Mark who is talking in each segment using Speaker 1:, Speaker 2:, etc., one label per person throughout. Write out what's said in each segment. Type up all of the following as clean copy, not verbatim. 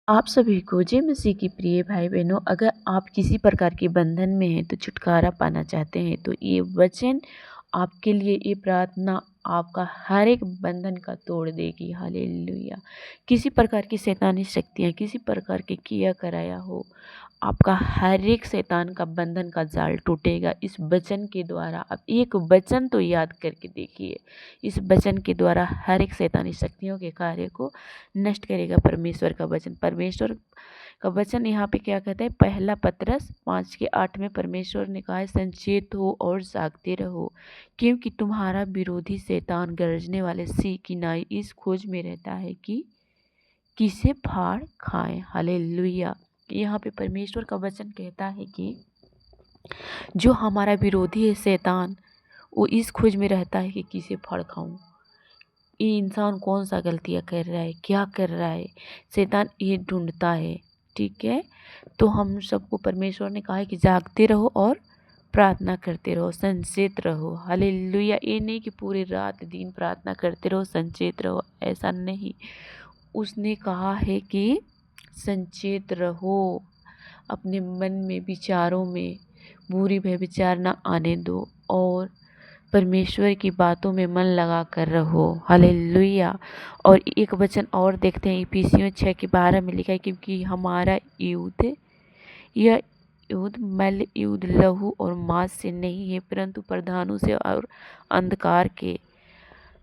Speaker 1: आप सभी को जय मसीह की प्रिय भाई बहनों, अगर आप किसी प्रकार के बंधन में हैं तो छुटकारा पाना चाहते हैं तो ये वचन आपके लिए, ये प्रार्थना आपका हर एक बंधन का तोड़ देगी। हालेलुया। किसी प्रकार की शैतानी शक्तियाँ, किसी प्रकार के किया कराया हो, आपका हर एक शैतान का बंधन का जाल टूटेगा इस वचन के द्वारा। अब एक वचन तो याद करके देखिए, इस वचन के द्वारा हर एक शैतानी शक्तियों के कार्य को नष्ट करेगा परमेश्वर का वचन। परमेश्वर का वचन यहाँ पे क्या कहता है, पहला पतरस 5:8 में परमेश्वर ने कहा है, संचेत हो और जागते रहो, क्योंकि तुम्हारा विरोधी शैतान गरजने वाले सिंह की नाई इस खोज में रहता है कि किसे फाड़ खाए। हालेलुया। यहाँ पे परमेश्वर का वचन कहता है कि जो हमारा विरोधी है शैतान, वो इस खोज में रहता है कि किसे फाड़ खाऊं। ये इंसान कौन सा गलतियाँ कर रहा है, क्या कर रहा है, शैतान ये ढूंढता है। ठीक है, तो हम सबको परमेश्वर ने कहा है कि जागते रहो और प्रार्थना करते रहो, संचेत रहो। हालेलुया। ये नहीं कि पूरी रात दिन प्रार्थना करते रहो, संचेत रहो, ऐसा नहीं। उसने कहा है कि संचेत रहो, अपने मन में विचारों में बुरी व्यभिचार न आने दो और परमेश्वर की बातों में मन लगा कर रहो। हालेलुया। और एक वचन और देखते हैं, इफिसियों 6:12 में लिखा है, क्योंकि हमारा युद्ध, यह युद्ध मल्ल युद्ध लहू और मांस से नहीं है, परंतु प्रधानों से और अंधकार के,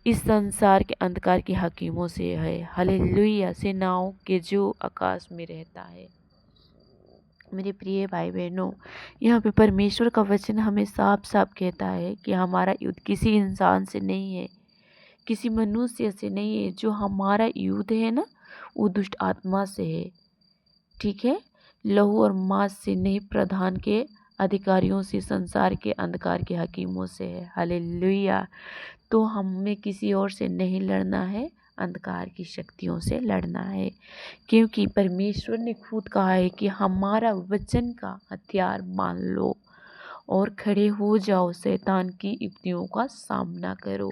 Speaker 1: इस संसार के अंधकार की हकीमों से है। हालेलुया। सेनाओं के जो आकाश में रहता है। मेरे प्रिय भाई बहनों, यहाँ पे परमेश्वर का वचन हमें साफ साफ कहता है कि हमारा युद्ध किसी इंसान से नहीं है, किसी मनुष्य से नहीं है। जो हमारा युद्ध है ना, वो दुष्ट आत्मा से है। ठीक है, लहू और मांस से नहीं, प्रधान के अधिकारियों से, संसार के अंधकार के हकीमों से है। हालेलुया। तो हमें किसी और से नहीं लड़ना है, अंधकार की शक्तियों से लड़ना है, क्योंकि परमेश्वर ने खुद कहा है कि हमारा वचन का हथियार मान लो और खड़े हो जाओ, शैतान की युक्तियों का सामना करो।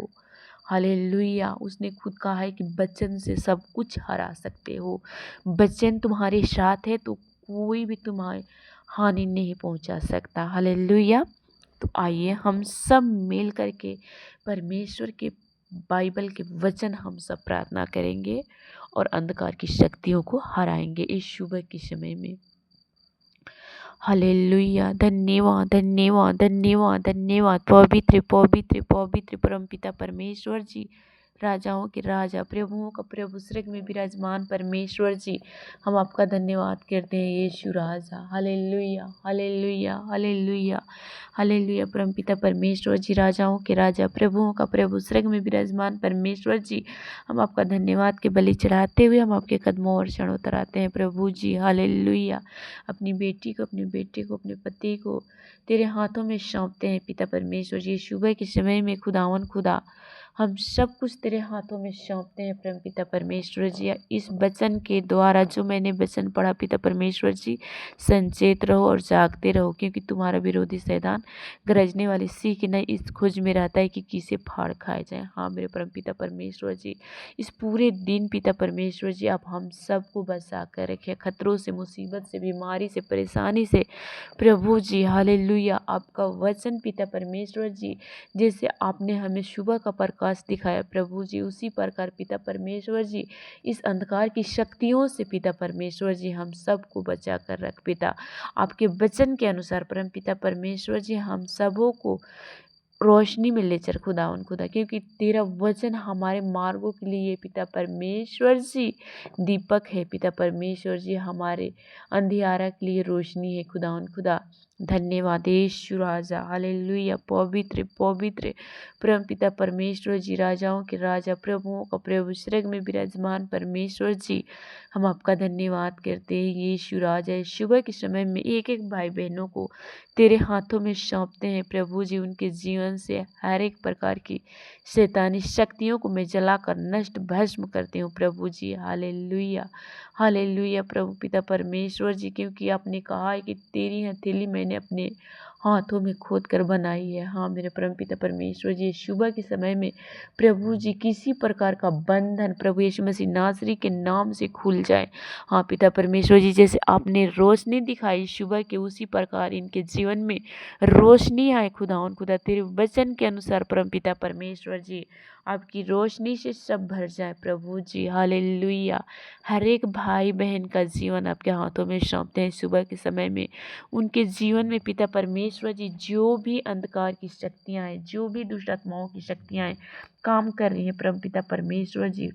Speaker 1: हालेलुया। उसने खुद कहा है कि वचन से सब कुछ हरा सकते हो। वचन तुम्हारे साथ है तो कोई भी तुम्हारी हानि नहीं पहुंचा सकता। हालेलुया। तो आइए हम सब मिल करके परमेश्वर के बाइबल के वचन हम सब प्रार्थना करेंगे और अंधकार की शक्तियों को हराएंगे इस सुबह के समय में। हालेलुया। धन्यवाद धन्यवाद धन्यवाद धन्यवाद। पवित्र पवित्र पवित्र परमपिता परमेश्वर जी, राजाओं के राजा, प्रभुओं का प्रभु, स्वर्ग में विराजमान परमेश्वर जी, हम आपका धन्यवाद करते हैं यीशु राजा। Hallelujah hallelujah hallelujah hallelujah. परमपिता परमेश्वर जी, राजाओं के राजा, प्रभुओं का प्रभु, स्वर्ग में विराजमान परमेश्वर जी, हम आपका धन्यवाद के बलि चढ़ाते हुए हम आपके कदमों और चरणों पर आते हैं प्रभु जी। हालेलुया। अपनी बेटी को, अपने बेटे को, अपने पति को तेरे हाथों में सौंपते हैं पिता परमेश्वर जी। सुबह के समय में खुदावन खुदा, हम सब कुछ तेरे हाथों में सौंपते हैं परम पिता परमेश्वर जी। इस वचन के द्वारा जो मैंने वचन पढ़ा पिता परमेश्वर जी, संचेत रहो और जागते रहो, क्योंकि तुम्हारा विरोधी शैतान गरजने वाली सिंह की नई इस खोज में रहता है कि किसे फाड़ खाया जाए। हाँ मेरे परम पिता परमेश्वर जी, इस पूरे दिन पिता परमेश्वर जी आप हम सबको बचा कर रखे, खतरों से, मुसीबत से, बीमारी से, परेशानी से प्रभु जी। हालेलुया। आपका वचन पिता परमेश्वर जी, जैसे आपने हमें सुबह का प्रकाश दिखाया प्रभु जी, उसी प्रकार पिता परमेश्वर जी इस अंधकार की शक्तियों से पिता परमेश्वर जी हम सबको बचा कर रख पिता। आपके वचन के अनुसार परम पिता परमेश्वर जी हम सबों को रोशनी में ले चल खुदावन खुदा, क्योंकि तेरा वचन हमारे मार्गों के लिए पिता परमेश्वर जी दीपक है पिता परमेश्वर जी, हमारे अंधियारा के लिए रोशनी है खुदावन खुदा। धन्यवाद यीशु राजा। हालेलुया। पवित्र पवित्र परम पिता परमेश्वर जी, राजाओं के राजा, प्रभुओं का प्रभु, स्वर्ग में विराजमान परमेश्वर जी, हम आपका धन्यवाद करते हैं यीशु राजा। सुबह के समय में एक एक भाई बहनों को तेरे हाथों में सौंपते हैं प्रभु जी। उनके जीवन जीवन से हर एक प्रकार की शैतानी शक्तियों को मैं जलाकर नष्ट भस्म करती हूँ प्रभु जी। हालेलुया, हालेलुया प्रभु पिता परमेश्वर जी, क्योंकि आपने कहा है कि तेरी हथेली मैंने अपने हाथों में खोद कर बनाई है। हाँ मेरे परम पिता परमेश्वर जी, सुबह के समय में प्रभु जी किसी प्रकार का बंधन प्रभु यीशु मसीह नासरी के नाम से खुल जाए। हाँ पिता परमेश्वर जी, जैसे आपने रोशनी दिखाई सुबह के, उसी प्रकार इनके जीवन में रोशनी आए खुदा तेरे वचन के अनुसार परम पिता परमेश्वर जी, आपकी रोशनी से सब भर जाए प्रभु जी। हालेलुया, हर एक भाई बहन का जीवन आपके हाथों में सौंपते हैं सुबह के समय में। उनके जीवन में पिता परमेश्वर जी जो भी अंधकार की शक्तियाँ हैं, जो भी दुष्ट आत्माओं की शक्तियाँ हैं काम कर रही हैं परम पिता परमेश्वर जी,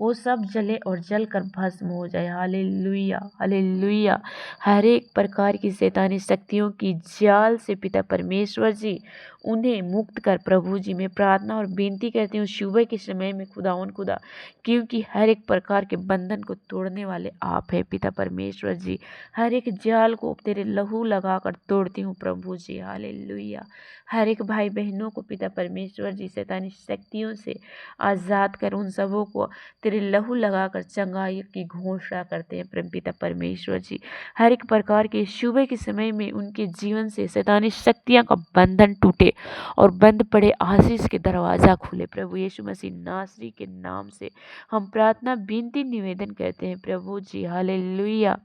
Speaker 1: वो सब जले और जल कर भस्म हो जाए। हालेलुया, हालेलुया, हर एक प्रकार की शैतानी शक्तियों की जाल से पिता परमेश्वर जी उन्हें मुक्त कर प्रभु जी। मैं प्रार्थना और विनती करती हूँ सुबह के समय में खुदा, क्योंकि हर एक प्रकार के बंधन को तोड़ने वाले आप है पिता परमेश्वर जी। हर एक जाल को तेरे लहू लगाकर तोड़ती हूँ प्रभु जी। हालेलुया, हर एक भाई बहनों को पिता परमेश्वर जी शैतानी शक्तियों से आज़ाद कर उन सबों को तेरे लहू लगाकर चंगाई की घोषणा करते हैं परम पिता परमेश्वर जी। हर एक प्रकार के सुबह के समय में उनके जीवन से शैतानी शक्तियां का बंधन टूटे और बंद पड़े आशीष के दरवाजा खुले प्रभु यीशु मसीह नासरी के नाम से हम प्रार्थना विनती निवेदन करते हैं प्रभु जी। हालेलुया,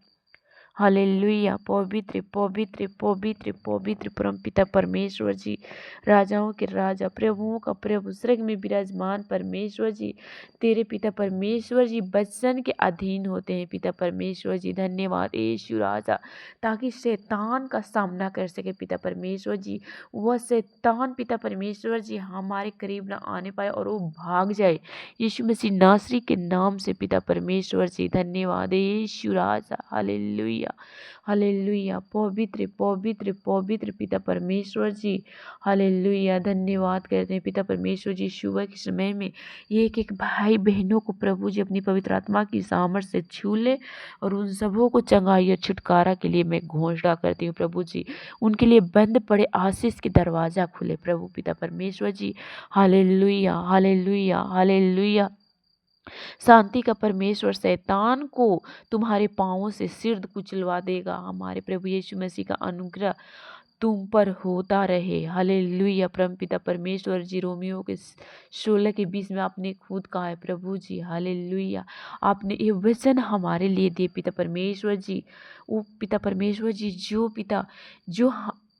Speaker 1: हालेलुया, पवित्र पवित्र पवित्र पवित्र परमपिता परमेश्वर जी, राजाओं के राजा प्रभुओं का प्रभु, स्वर्ग में विराजमान परमेश्वर जी, तेरे पिता परमेश्वर जी वचन के अधीन होते हैं पिता परमेश्वर जी। धन्यवाद यीशु राजा, ताकि शैतान का सामना कर सके पिता परमेश्वर जी। वह शैतान पिता परमेश्वर जी हमारे करीब ना आने पाए और वो भाग जाए यीशु मसीह नासरी के नाम से पिता परमेश्वर जी। धन्यवाद यीशु राजा। हालेलुया, हालेलुया, पवित्र पवित्र पवित्र पिता परमेश्वर जी। हालेलुया, धन्यवाद करते हैं पिता परमेश्वर जी। सुबह के समय में एक एक भाई बहनों को प्रभु जी अपनी पवित्र आत्मा की सामर्थ से छू ले और उन सबों को चंगाई और छुटकारा के लिए मैं घोषणा करती हूँ प्रभु जी। उनके लिए बंद पड़े आशीष के दरवाजा खुले प्रभु पिता परमेश्वर जी। हालेलुया, हालेलुया, हालेलुया, शांति का परमेश्वर शैतान को तुम्हारे पाँवों से सिर कुचलवा देगा। हमारे प्रभु यीशु मसीह का अनुग्रह तुम पर होता रहे। हालेलुया, परमपिता परमेश्वर जी। रोमियो के 16 के 20 में आपने खुद कहा है प्रभु जी। हालेलुया, आपने ये वचन हमारे लिए दिए पिता परमेश्वर जी। वो पिता परमेश्वर जी जो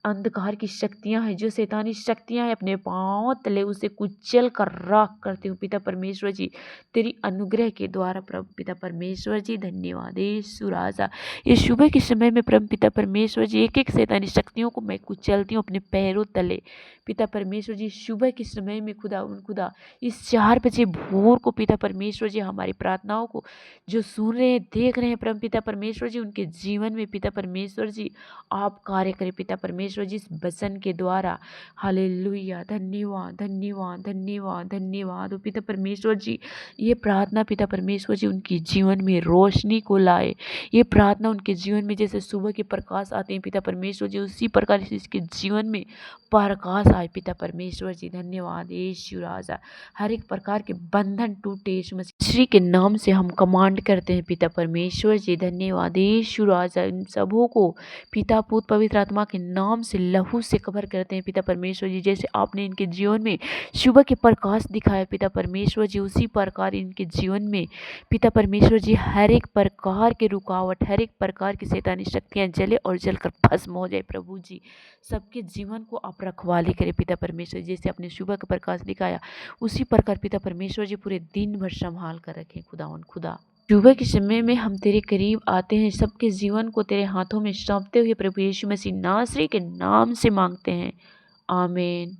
Speaker 1: अंधकार की शक्तियां हैं, जो शैतानी शक्तियां हैं, अपने पांव तले उसे कुचल कर राख करते हो पिता परमेश्वर जी, तेरी अनुग्रह के द्वारा प्रभु पिता परमेश्वर जी। धन्यवाद यीशु राजा। ये सुबह के समय में परम पिता परमेश्वर जी एक एक शैतानी शक्तियों को मैं कुचलती हूँ अपने पैरों तले पिता परमेश्वर जी। सुबह के समय में खुदा इस 4 बजे भोर को पिता परमेश्वर जी हमारी प्रार्थनाओं को जो सुन रहे हैं देख रहे हैं परम पिता परमेश्वर जी, उनके जीवन में पिता परमेश्वर जी आप कार्य करें पिता परमेश्वर जी इस वचन के द्वारा। हालेलुया, धन्यवाद धन्यवाद धन्यवाद धन्यवाद पिता परमेश्वर जी। ये प्रार्थना पिता परमेश्वर जी उनके जीवन में रोशनी को लाए। ये प्रार्थना उनके जीवन में जैसे सुबह के प्रकाश आते हैं पिता परमेश्वर जी, उसी प्रकार इसके जीवन में प्रकाश आए पिता परमेश्वर जी। धन्यवाद यीशु राजा। हर एक प्रकार के बंधन टूटे यीशु मसीह श्री के नाम से हम कमांड करते हैं पिता परमेश्वर जी। धन्यवाद यीशु राजा। इन सबों को पिता पुत्र पवित्र आत्मा के नाम से लहू से कवर करते हैं पिता परमेश्वर जी। जैसे आपने इनके जीवन में सुबह के प्रकाश दिखाया पिता परमेश्वर जी, उसी प्रकार इनके जीवन में पिता परमेश्वर जी हर एक प्रकार के रुकावट, हर एक प्रकार की शैतानी शक्तियां जले और जलकर भस्म हो जाए प्रभु जी। सबके जीवन को आप रखवाली करें पिता परमेश्वर जी। जैसे आपने सुबह का प्रकाश दिखाया उसी प्रकार पिता परमेश्वर जी पूरे दिन भर संभाल कर रखें खुदा। सुबह के समय में हम तेरे करीब आते हैं, सबके जीवन को तेरे हाथों में सौंपते हुए प्रभु यीशु मसीह नासरी के नाम से मांगते हैं, आमीन।